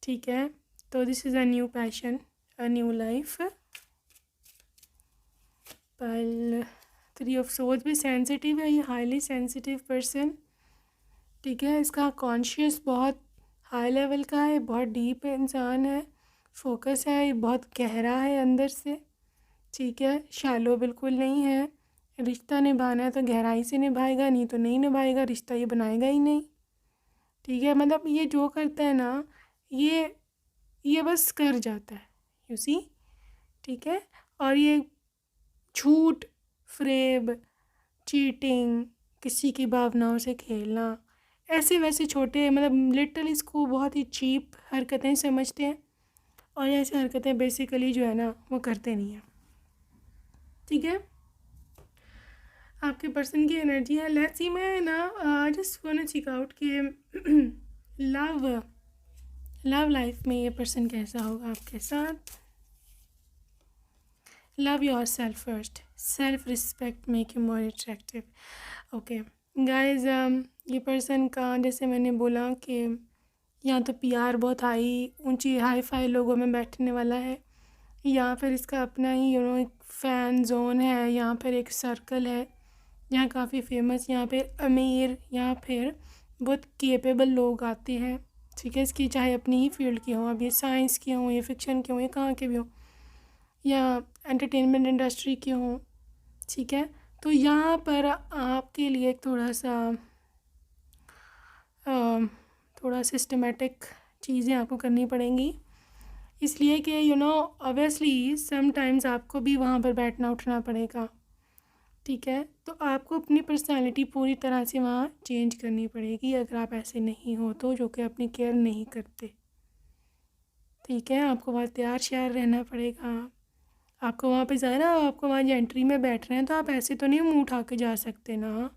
ठीक है, तो this is a new passion, a new life. पर 3 ऑफ सोर्ड्स भी सेंसिटिव है, ये हाईली सेंसिटिव पर्सन। ठीक है, इसका कॉन्शियस बहुत हाई लेवल का है, बहुत डीप इंसान है, फोकस है, ये बहुत गहरा है अंदर से। ठीक है, शैलो बिल्कुल नहीं है। रिश्ता निभाना है तो गहराई से निभाएगा, नहीं तो नहीं निभाएगा, रिश्ता ये बनाएगा ही नहीं। ठीक है, मतलब ये जो करता है ना, ये ये बस कर जाता है, यू सी, ठीक है। और ये झूठ, फ्रेब, चीटिंग, किसी की भावनाओं से खेलना, ऐसे वैसे छोटे मतलब लिटरली इसको बहुत ही चीप हरकतें समझते हैं, और ऐसी हरकतें बेसिकली जो है ना वो करते नहीं हैं, ठीक है। आपके पर्सन की एनर्जी है। लेट्स सी, मैं ना just want to check out कि लव लाइफ में ये पर्सन कैसा होगा आपके साथ। Love yourself first, self respect make you more attractive. Okay guys, ये पर्सन का जैसे मैंने बोला कि या तो पीआर बहुत ऊंची हाई फाई लोगों में बैठने वाला है, या फिर इसका अपना ही एक फ़ैन जोन है, या फिर एक सर्कल है यहाँ काफ़ी फेमस, यहाँ पे अमीर या फिर बहुत केपेबल लोग आते हैं, ठीक है। इसकी चाहे अपनी ही फील्ड की हों, अब ये साइंस के हों, ये फिक्शन के हों, ये कहाँ के भी हों, या एंटरटेनमेंट इंडस्ट्री के हों, ठीक है। तो यहाँ पर आपके लिए थोड़ा सिस्टमेटिक चीज़ें आपको करनी पड़ेंगी, इसलिए कि ऑब्वियसली समटाइम्स आपको भी वहाँ पर बैठना उठना पड़ेगा, ठीक है। तो आपको अपनी पर्सनालिटी पूरी तरह से वहाँ चेंज करनी पड़ेगी अगर आप ऐसे नहीं हो तो, जो कि अपनी केयर नहीं करते, ठीक है। आपको वहाँ तैयार श्यार रहना पड़ेगा। आपको वहाँ पे जाए ना, आपको वहाँ एंट्री में बैठ रहे हैं तो आप ऐसे तो नहीं मुंह उठा के जा सकते ना,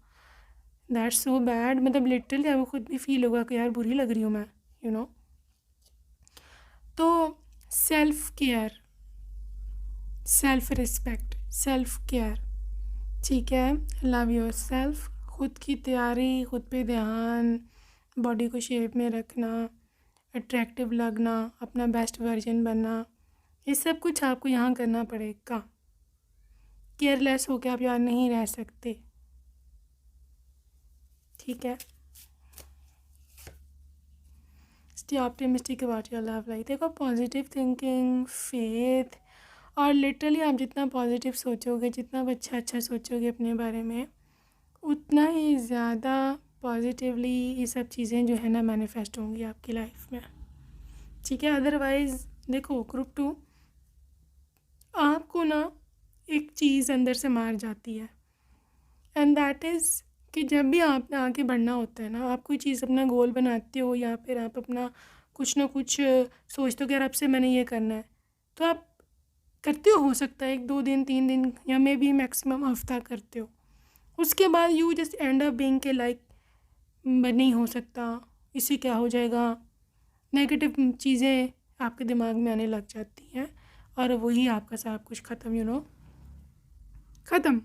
दैट्स सो बैड। मतलब लिटरली आपको खुद भी फील होगा कि यार बुरी लग रही हूँ मैं, तो self care, self respect, self care, ठीक है। लव योर सेल्फ, खुद की तैयारी, खुद पे ध्यान, बॉडी को शेप में रखना, अट्रैक्टिव लगना, अपना बेस्ट वर्जन बनना, ये सब कुछ आपको यहाँ करना पड़ेगा। केयरलेस होकर आप यहाँ नहीं रह सकते, ठीक है। Stay optimistic about your love life. देखो पॉजिटिव थिंकिंग, फेथ, और लिटरली आप जितना पॉजिटिव सोचोगे, जितना अच्छा सोचोगे अपने बारे में, उतना ही ज़्यादा पॉजिटिवली ये सब चीज़ें जो है ना मैनिफेस्ट होंगी आपकी लाइफ में, ठीक है। अदरवाइज़ देखो ग्रुप 2 आपको ना एक चीज़ अंदर से मार जाती है, एंड दैट इज़ कि जब भी आपने आगे बढ़ना होता है ना, आप कोई चीज़ अपना गोल बनाते हो, या फिर आप अपना कुछ ना कुछ सोचते हो कि यार अब से मैंने ये करना है, तो आप करते हो सकता है 1-2 दिन 3 दिन या मे बी मैक्सिमम हफ्ता करते हो, उसके बाद you just and up being के लाइक नहीं हो सकता, इससे क्या हो जाएगा, नेगेटिव चीज़ें आपके दिमाग में आने लग जाती हैं, और वही आपका सब कुछ ख़त्म, ख़त्म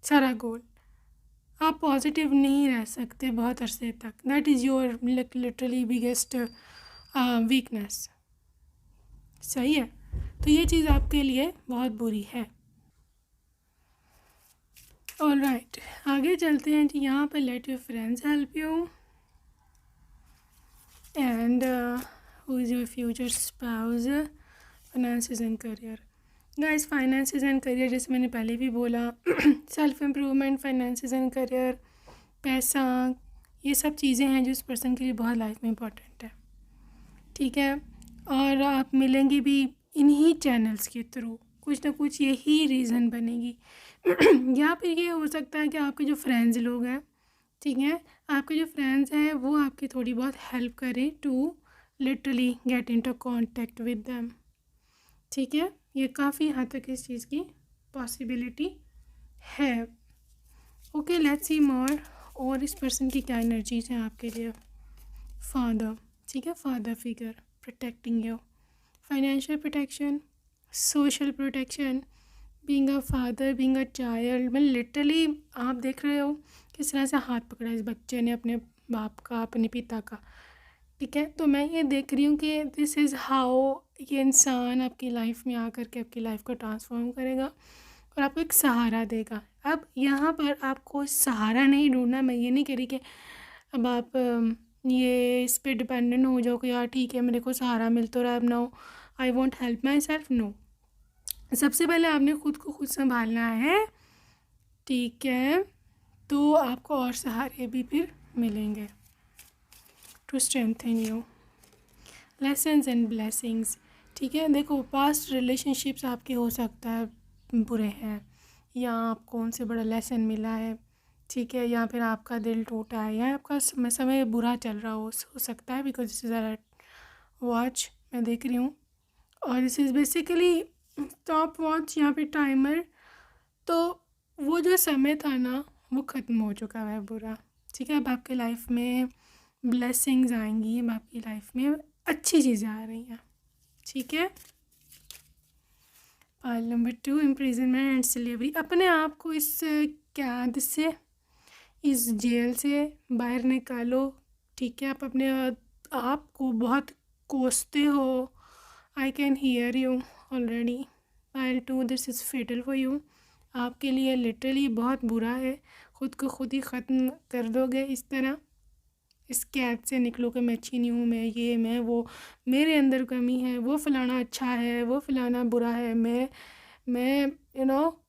सारा गोल। आप पॉजिटिव नहीं रह सकते बहुत अरसे तक, that is your literally biggest weakness, सही है। तो ये चीज़ आपके लिए बहुत बुरी है। ऑलराइट, आगे चलते हैं जी। यहाँ पर let your friends help you, and who is your future spouse, finances and career. Guys, finances and career जैसे मैंने पहले भी बोला self improvement, finances and career, पैसा, ये सब चीज़ें हैं जो इस पर्सन के लिए बहुत लाइफ में इम्पॉर्टेंट है, ठीक है। और आप मिलेंगे भी इन्हीं चैनल्स के थ्रू, कुछ ना कुछ यही रीज़न बनेगी या फिर ये हो सकता है कि आपके जो फ्रेंड्स लोग हैं, ठीक है, आपके जो फ्रेंड्स हैं वो आपकी थोड़ी बहुत हेल्प करें to literally get into contact with them, ठीक है। ये काफ़ी हद तक इस चीज़ की पॉसिबिलिटी है। ओके, लेट्स सी मोर, और इस पर्सन की क्या एनर्जीज हैं आपके लिए। फादर, ठीक है, father figure protecting you, financial protection, social protection, being a father, being a child, मतलब लिटरली आप देख रहे हो किस तरह से हाथ पकड़ा इस बच्चे ने अपने बाप का, अपने पिता का, ठीक है। तो मैं ये देख रही हूँ कि दिस इज़ हाउ ये इंसान आपकी लाइफ में आकर के आपकी लाइफ को ट्रांसफॉर्म करेगा और आपको एक सहारा देगा। अब यहाँ पर आपको सहारा नहीं ढूंढना, मैं ये नहीं कह रही कि अब आप ये इस पे डिपेंडेंट हो जाओ कि यार ठीक है मेरे को सहारा मिल तो रहा है, अब now I want help myself, no. सबसे पहले आपने खुद को खुद संभालना है, ठीक है, तो आपको और सहारे भी फिर मिलेंगे to strengthen you. Lessons and blessings. ठीक है, देखो पास्ट रिलेशनशिप्स आपके हो सकता है बुरे हैं, या आपको उनसे बड़ा लेसन मिला है, ठीक है, या फिर आपका दिल टूटा है, या आपका समय बुरा चल रहा हो सकता है, because this is a watch मैं देख रही हूँ, और this is basically stop watch, यहाँ पे टाइमर। तो वो जो समय था ना वो ख़त्म हो चुका है बुरा, ठीक है। अब आपके लाइफ में ब्लेसिंग्स आएंगी, अब आपकी लाइफ में अच्छी चीज़ें आ रही हैं, ठीक है। Pile number 2, imprisonment and slavery. अपने आप को इस कैद से, इस जेल से बाहर निकालो, ठीक है। आप अपने आप को बहुत कोसते हो, I can hear you already. Pile 2, this is fatal for you. आपके लिए लिटरली बहुत बुरा है, ख़ुद को खुद ही ख़त्म कर दोगे इस तरह। इस कैद से निकलो कि मैं अच्छी नहीं हूँ, मैं वो, मेरे अंदर कमी है, वो फ़लाना अच्छा है, वो फ़लाना बुरा है, मैं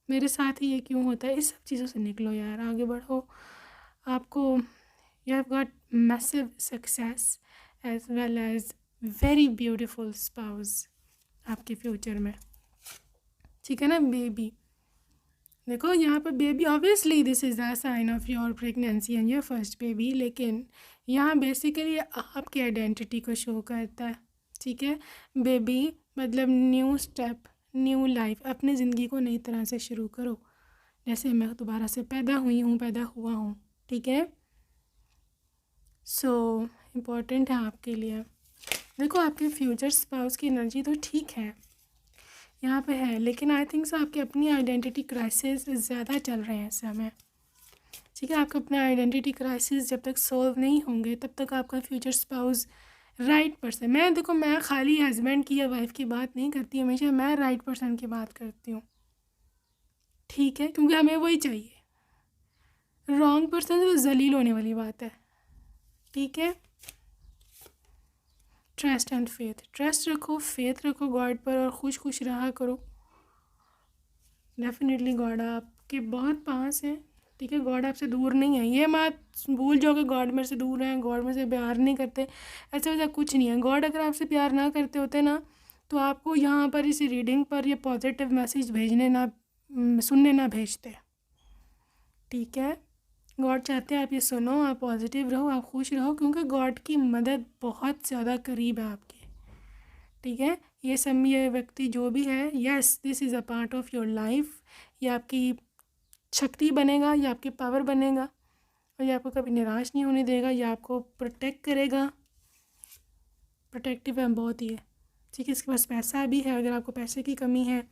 मेरे साथ ही ये क्यों होता है, इस सब चीज़ों से निकलो यार, आगे बढ़ो। आपको you have got massive success as well as very beautiful spouse आपके फ्यूचर में, ठीक है ना। बेबी, देखो यहाँ पर baby, obviously this is the sign of your pregnancy and your first baby, लेकिन यहाँ बेसिकली आपकी आइडेंटिटी को शो करता है, ठीक है। बेबी मतलब न्यू स्टेप, न्यू लाइफ, अपनी ज़िंदगी को नई तरह से शुरू करो, जैसे मैं दोबारा से पैदा हुआ हूँ, ठीक है। सो इम्पॉर्टेंट है आपके लिए। देखो आपके फ्यूचर स्पाउस की एनर्जी तो ठीक है यहाँ पे है, लेकिन आई थिंक सो आपकी अपनी आइडेंटिटी क्राइसिस ज़्यादा चल रहे हैं इस समय, ठीक है। आपका अपना आइडेंटिटी क्राइसिस जब तक सॉल्व नहीं होंगे तब तक आपका फ्यूचर स्पाउस राइट पर्सन, मैं खाली हस्बैंड की या वाइफ की बात नहीं करती, हमेशा मैं राइट पर्सन की बात करती हूँ, ठीक है, क्योंकि हमें वही चाहिए। रॉन्ग पर्सन तो जलील होने वाली बात है, ठीक है। ट्रस्ट एंड फेथ, ट्रस्ट रखो, फेथ रखो गॉड पर, और खुश रहा करो। डेफिनेटली गॉड आपके बहुत पास है, ठीक है। गॉड आपसे दूर नहीं है, ये मत भूल जाओ कि गॉड मेरे से दूर है, गॉड मेरे से प्यार नहीं करते, ऐसा वैसा कुछ नहीं है। गॉड अगर आपसे प्यार ना करते होते ना तो आपको यहाँ पर इस रीडिंग पर ये पॉजिटिव मैसेज सुनने ना भेजते, ठीक है। गॉड चाहते हैं आप ये सुनो, आप पॉजिटिव रहो, आप खुश रहो, क्योंकि गॉड की मदद बहुत ज़्यादा करीब है आपके, ठीक है। ये व्यक्ति जो भी है, yes this is a part of your life, ये आपकी शक्ति बनेगा, ये आपकी पावर बनेगा, और ये आपको कभी निराश नहीं होने देगा, ये आपको प्रोटेक्ट करेगा, प्रोटेक्टिव है बहुत ही है, ठीक है। इसके पास पैसा भी है, अगर आपको पैसे की कमी है,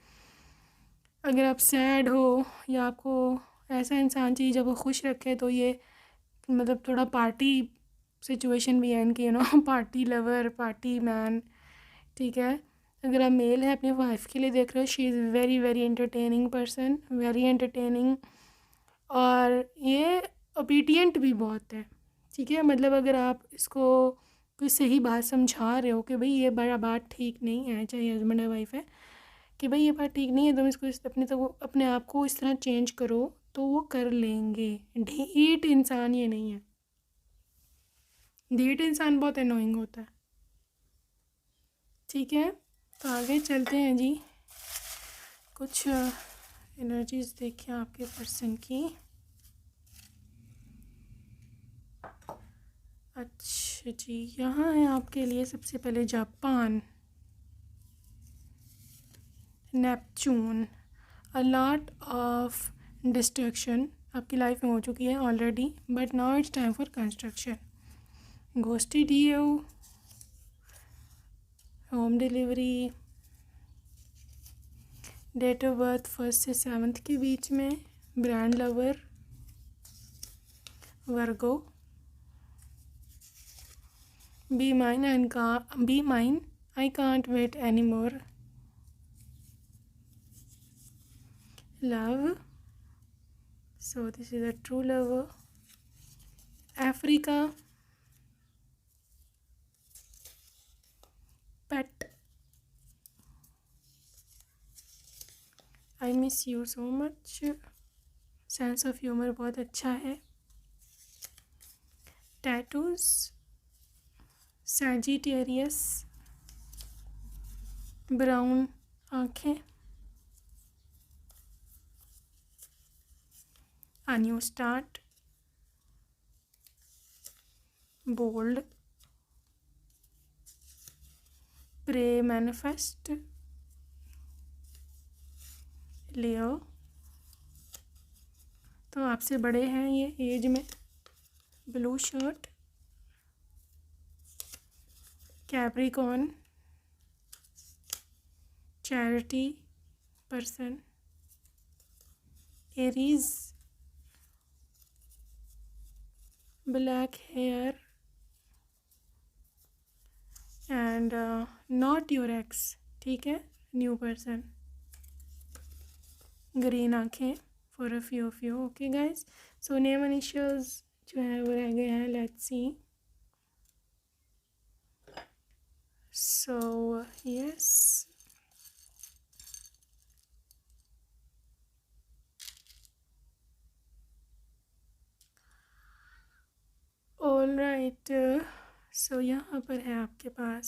अगर आप सैड हो, या आपको ऐसा इंसान चाहिए जब वो खुश रखे, तो ये मतलब थोड़ा पार्टी सिचुएशन भी है इनकी, पार्टी लवर, पार्टी मैन, ठीक है। अगर आप मेल है अपनी वाइफ के लिए देख रहे हो, she is very very entertaining person, very entertaining, और ये ओबीडियंट भी बहुत है, ठीक है। मतलब अगर आप इसको कोई सही बात समझा रहे हो कि भाई ये बड़ा बात ठीक नहीं है, चाहे हस्बैंड है वाइफ है, कि भाई ये बात ठीक नहीं है, तुम इसको अपने आप को इस तरह चेंज करो, तो वो कर लेंगे। ढीठ इंसान ये नहीं है, ढीठ इंसान बहुत अनोइंग होता है, ठीक है। तो आगे चलते हैं जी, कुछ एनर्जीज देखिए आपके पर्सन की। अच्छा जी, यहाँ है आपके लिए सबसे पहले Japan, Neptune, a lot of destruction आपकी लाइफ में हो चुकी है already, but now it's time for construction. घोस्टी डीओ, home delivery, date of birth 1 से 7 के बीच में, brand lover, Virgo, be mine I can't wait any more, love, so this is a true lover, Africa, pet, I miss you so much, sense of humour बहुत अच्छा है, tattoos, Sagittarius, brown आँखें, a new start, bold, pray manifest, Leo, तो आपसे बड़े हैं ये age में, blue shirt, Capricorn, charity person, Aries, black hair and not your ex, ठीक है, न्यू पर्सन, ग्रीन आँखें for a few of you. Okay guys, so name initials जो है वो रह गए हैं, let's see. So yes, all right, so यहाँ पर है आपके पास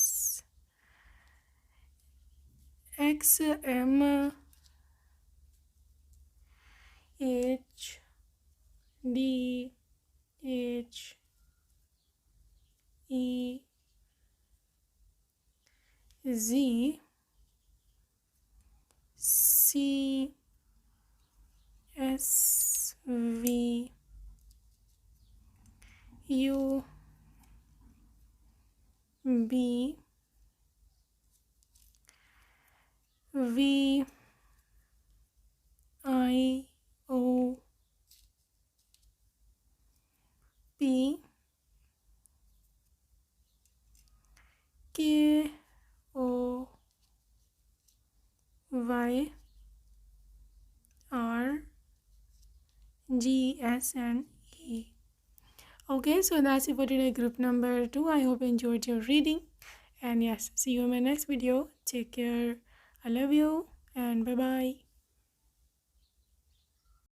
XM VIOPKOYRGSNE. Okay, so that's it for today, group number 2. I hope you enjoyed your reading, and yes, see you in my next video. Take care, I love you, and bye bye.